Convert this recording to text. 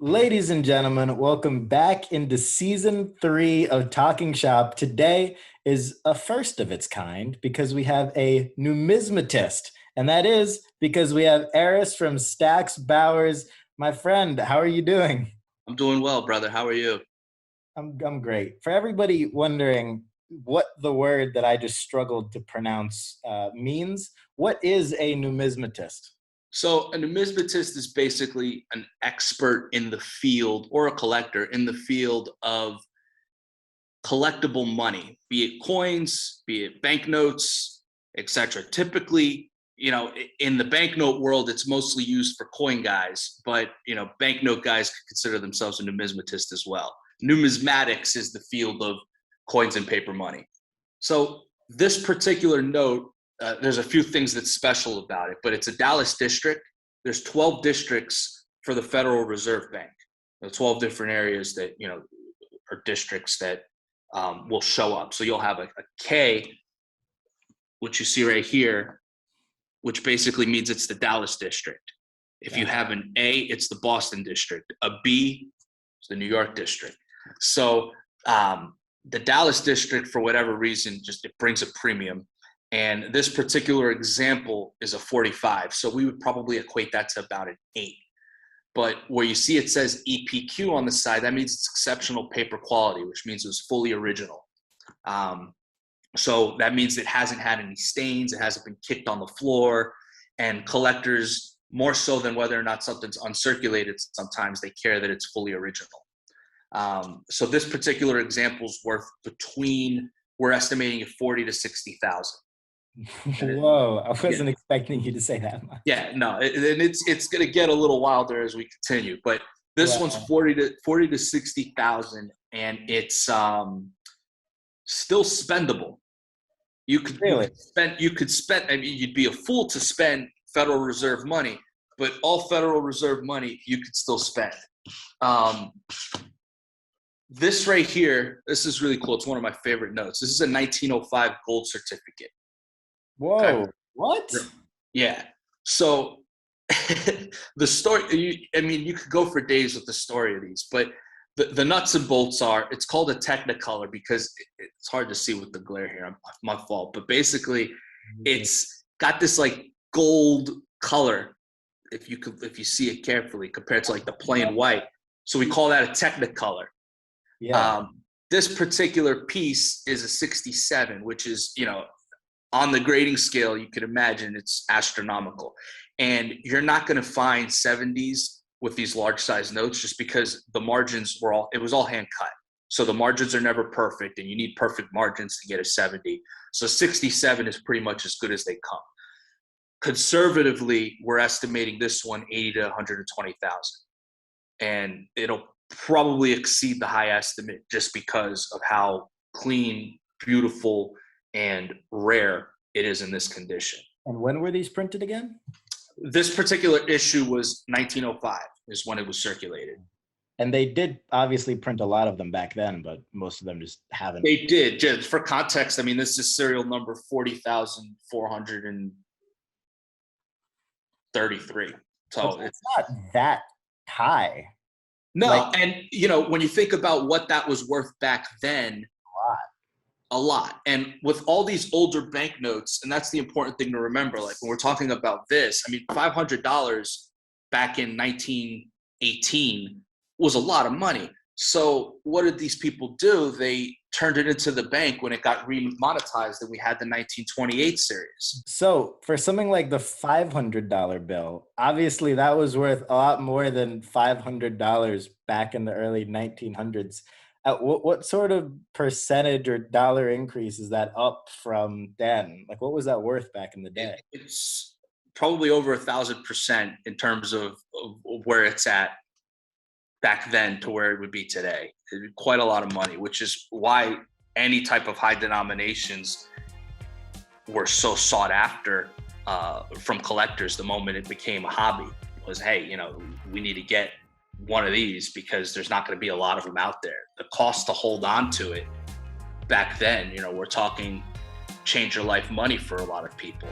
Ladies and gentlemen, welcome back into season 3 of Talking Shop. Today is a first of its kind because we have a numismatist, and that is because we have Aris from Stacks Bowers. My friend, how are you doing? I'm doing well, brother. How are you? I'm great. For everybody wondering what the word that I just struggled to pronounce means, what is a numismatist? So, a numismatist is basically an expert in the field or a collector in the field of collectible money, be it coins, be it banknotes, etc. Typically, in the banknote world, it's mostly used for coin guys, but banknote guys could consider themselves a numismatist as well. Numismatics is the field of coins and paper money. So this particular note, there's a few things that's special about it, but it's a Dallas district. There's 12 districts for the Federal Reserve Bank. 12 different areas that, are districts that will show up. So you'll have a K, which you see right here, which basically means it's the Dallas district. If you have an A, it's the Boston district. A B is the New York district. So the Dallas district, for whatever reason, just it brings a premium. And this particular example is a 45. So we would probably equate that to about an 8. But where you see it says EPQ on the side, that means it's exceptional paper quality, which means it was fully original. So that means it hasn't had any stains, it hasn't been kicked on the floor. And collectors, more so than whether or not something's uncirculated, sometimes they care that it's fully original. So this particular example is worth we're estimating it 40 to 60,000. Whoa, I wasn't expecting you to say that much. Yeah, no, and it's going to get a little wilder as we continue, but this one's 40 to 60,000, and it's still spendable. You could spend. I mean, you'd be a fool to spend Federal Reserve money, but all Federal Reserve money you could still spend. This right here, this is really cool. It's one of my favorite notes. This is a 1905 gold certificate. Whoa, okay. What? Yeah. So the story, you could go for days with the story of these, but the nuts and bolts are, it's called a Technicolor because it's hard to see with the glare here. My fault. But basically, it's got this like gold color, if you see it carefully, compared to like the plain white. So we call that a Technicolor. Yeah. This particular piece is a 67, which is, on the grading scale, you could imagine it's astronomical. And you're not going to find 70s with these large size notes just because the margins it was all hand cut. So the margins are never perfect and you need perfect margins to get a 70. So 67 is pretty much as good as they come. Conservatively, we're estimating this one 80 to 120,000. And it'll probably exceed the high estimate just because of how clean, beautiful, and rare it is in this condition. And when were these printed again? This particular issue was 1905 is when it was circulated. And they did obviously print a lot of them back then, but most of them just haven't. They did. Just for context, this is serial number 40,433. So it's not that high. No, and when you think about what that was worth back then, a lot. And with all these older banknotes, and that's the important thing to remember, like when we're talking about this, $500 back in 1918 was a lot of money. So what did these people do? They turned it into the bank when it got remonetized and we had the 1928 series. So for something like the $500 bill, obviously that was worth a lot more than $500 back in the early 1900s. What sort of percentage or dollar increase is that up from then? Like, what was that worth back in the day? It's probably over 1,000% in terms of where it's at back then to where it would be today. Quite a lot of money, which is why any type of high denominations were so sought after from collectors the moment it became a hobby. It was, hey, we need to get one of these because there's not going to be a lot of them out there. The cost to hold on to it back then, we're talking change your life money for a lot of people.